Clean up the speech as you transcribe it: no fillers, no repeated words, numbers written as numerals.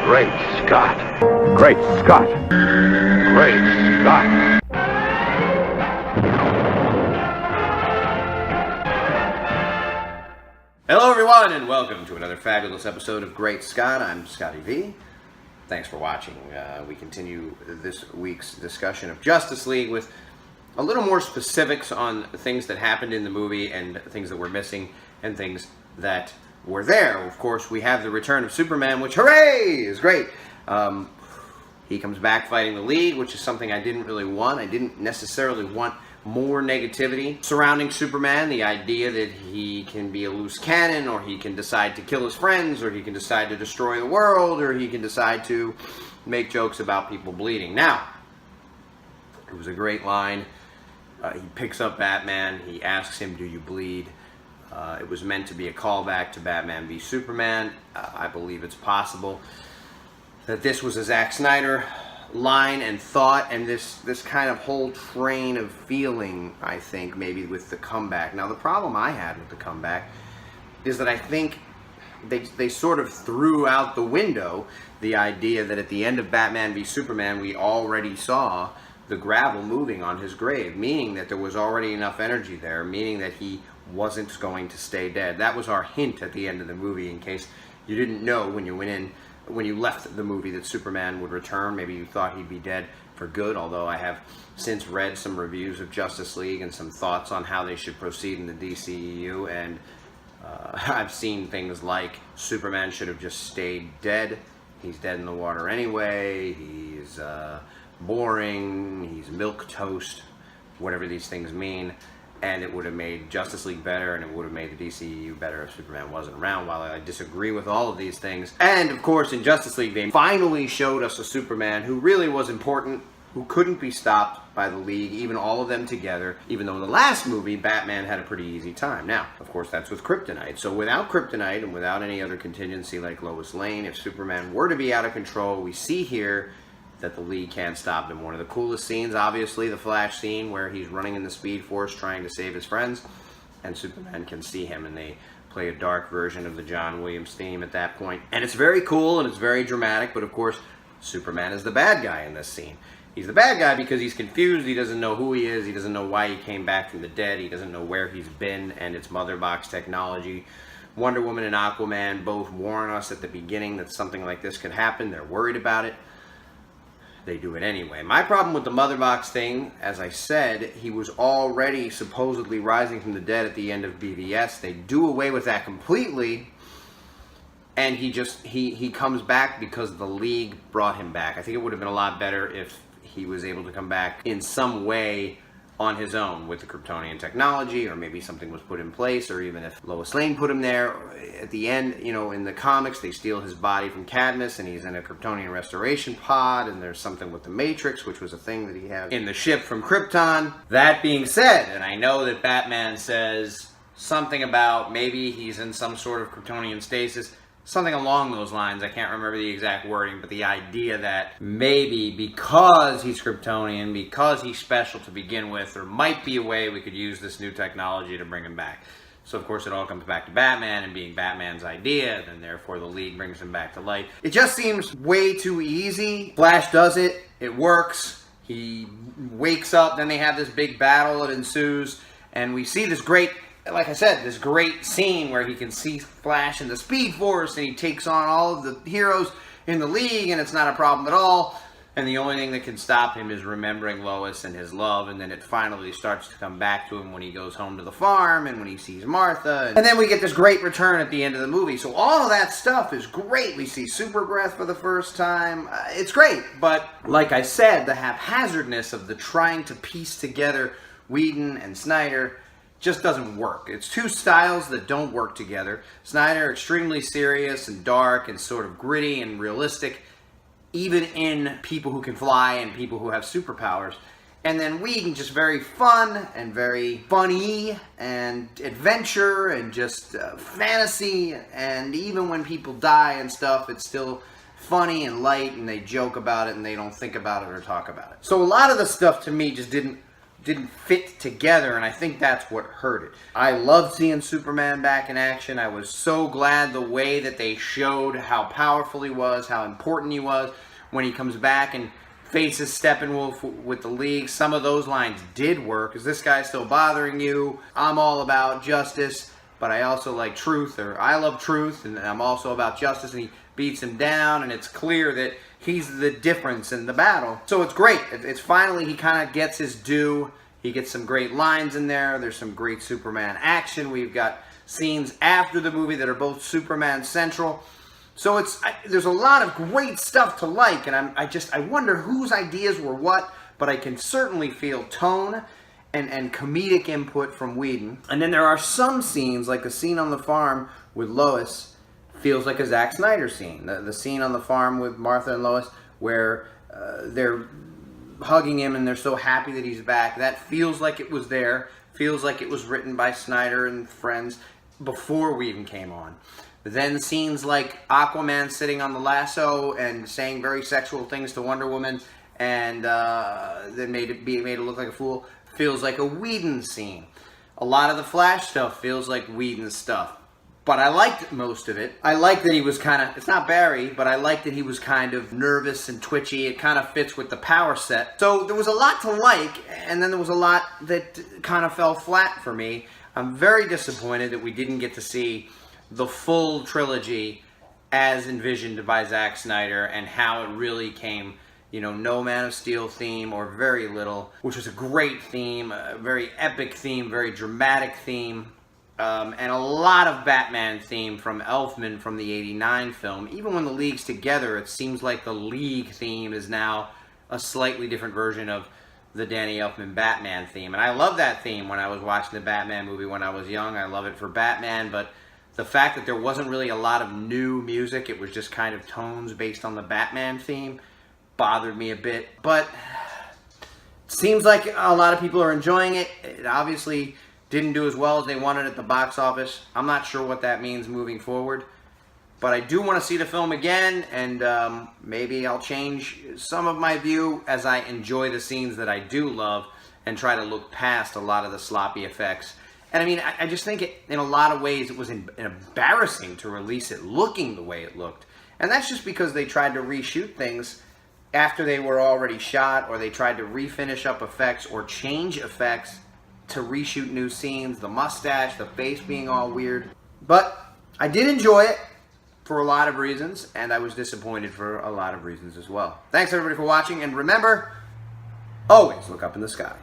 Great Scott. Great Scott. Great Scott. Hello everyone and welcome to another fabulous episode of Great Scott. I'm Scotty V. Thanks for watching. We continue this week's discussion of Justice League with a little more specifics on things that happened in the movie and things that were missing and things that were there. Of course, we have the return of Superman, which, hooray, is great. He comes back fighting the League, which is something I didn't really want. I didn't necessarily want more negativity surrounding Superman. The idea that he can be a loose cannon, or he can decide to kill his friends, or he can decide to destroy the world, or he can decide to make jokes about people bleeding. Now, it was a great line. He picks up Batman. He asks him, "Do you bleed?" It was meant to be a callback to Batman v Superman. I believe it's possible that this was a Zack Snyder line and thought, and this kind of whole train of feeling, I think, maybe with the comeback. Now, the problem I had with the comeback is that I think they sort of threw out the window the idea that at the end of Batman v Superman, we already saw the gravel moving on his grave, meaning that there was already enough energy there, meaning that he wasn't going to stay dead. That was our hint at the end of the movie, in case you didn't know when you left the movie that Superman would return. Maybe you thought he'd be dead for good, although I have since read some reviews of Justice League and some thoughts on how they should proceed in the DCEU, and I've seen things like Superman should have just stayed dead. He's dead in the water anyway. He's boring. He's milquetoast, whatever these things mean. And it would have made Justice League better, and it would have made the DCEU better if Superman wasn't around. While I disagree with all of these things. And, of course, in Justice League, they finally showed us a Superman who really was important, who couldn't be stopped by the League, even all of them together, even though in the last movie, Batman had a pretty easy time. Now, of course, that's with Kryptonite. So without Kryptonite and without any other contingency like Lois Lane, if Superman were to be out of control, we see here that the League can't stop him. One of the coolest scenes, obviously, the Flash scene where he's running in the Speed Force trying to save his friends, and Superman can see him, and they play a dark version of the John Williams theme at that point. And it's very cool, and it's very dramatic, but of course, Superman is the bad guy in this scene. He's the bad guy because he's confused, he doesn't know who he is, he doesn't know why he came back from the dead, he doesn't know where he's been, and it's Mother Box technology. Wonder Woman and Aquaman both warn us at the beginning that something like this could happen. They're worried about it. They do it anyway. My problem with the Mother Box thing, as I said, he was already supposedly rising from the dead at the end of BVS. They do away with that completely, and he comes back because the League brought him back. I think it would have been a lot better if he was able to come back in some way on his own with the Kryptonian technology, or maybe something was put in place, or even if Lois Lane put him there. At the end, you know, in the comics, they steal his body from Cadmus, and he's in a Kryptonian restoration pod, and there's something with the Matrix, which was a thing that he had in the ship from Krypton. That being said, and I know that Batman says something about maybe he's in some sort of Kryptonian stasis, something along those lines. I can't remember the exact wording, but the idea that maybe because he's Kryptonian, because he's special to begin with, there might be a way we could use this new technology to bring him back. So, of course, it all comes back to Batman and being Batman's idea, and therefore the League brings him back to life. It just seems way too easy. Flash does it. It works. He wakes up, then they have this big battle that ensues, and we see this great, like I said, this great scene where he can see Flash in the Speed Force, and he takes on all of the heroes in the League, and it's not a problem at all. And the only thing that can stop him is remembering Lois and his love, and then it finally starts to come back to him when he goes home to the farm, and when he sees Martha. And then we get this great return at the end of the movie. So all of that stuff is great. We see Super Breath for the first time. It's great. But like I said, the haphazardness of the trying to piece together Whedon and Snyder just doesn't work. It's two styles that don't work together. Snyder, extremely serious and dark and sort of gritty and realistic, even in people who can fly and people who have superpowers. And then Whedon, just very fun and very funny and adventure and just fantasy. And even when people die and stuff, it's still funny and light, and they joke about it and they don't think about it or talk about it. So a lot of the stuff to me just didn't didn't fit together, and I think that's what hurt it. I loved seeing Superman back in action. I was so glad the way that they showed how powerful he was, how important he was when he comes back and faces Steppenwolf with the League. Some of those lines did work. Is this guy still bothering you? I'm all about justice, but I also like truth, or I love truth, and I'm also about justice, and he beats him down, and it's clear that he's the difference in the battle. So it's great. It's finally, he kind of gets his due. He gets some great lines in there. There's some great Superman action. We've got scenes after the movie that are both Superman central. So there's a lot of great stuff to like, and I wonder whose ideas were what, but I can certainly feel tone and comedic input from Whedon. And then there are some scenes, like the scene on the farm with Lois, feels like a Zack Snyder scene. The scene on the farm with Martha and Lois, where they're hugging him and they're so happy that he's back. That feels like it was there. Feels like it was written by Snyder and friends before Whedon came on. Then scenes like Aquaman sitting on the lasso and saying very sexual things to Wonder Woman, and then made it look like a fool, feels like a Whedon scene. A lot of the Flash stuff feels like Whedon stuff. But I liked most of it. I liked that he was kind of, it's not Barry, but I liked that he was kind of nervous and twitchy. It kind of fits with the power set. So there was a lot to like, and then there was a lot that kind of fell flat for me. I'm very disappointed that we didn't get to see the full trilogy as envisioned by Zack Snyder, and how it really came, you know, no Man of Steel theme, or very little, which was a great theme, a very epic theme, very dramatic theme. And a lot of Batman theme from Elfman from the '89 film. Even when the League's together, it seems like the League theme is now a slightly different version of the Danny Elfman Batman theme. And I love that theme when I was watching the Batman movie when I was young. I love it for Batman, but the fact that there wasn't really a lot of new music, it was just kind of tones based on the Batman theme, bothered me a bit. But it seems like a lot of people are enjoying it. It obviously didn't do as well as they wanted at the box office. I'm not sure what that means moving forward. But I do want to see the film again, and maybe I'll change some of my view as I enjoy the scenes that I do love and try to look past a lot of the sloppy effects. And I mean, I just think in a lot of ways it was embarrassing to release it looking the way it looked. And that's just because they tried to reshoot things after they were already shot, or they tried to refinish up effects or change effects to reshoot new scenes, the mustache, the face being all weird. But I did enjoy it for a lot of reasons, and I was disappointed for a lot of reasons as well. Thanks everybody for watching, and remember, always look up in the sky.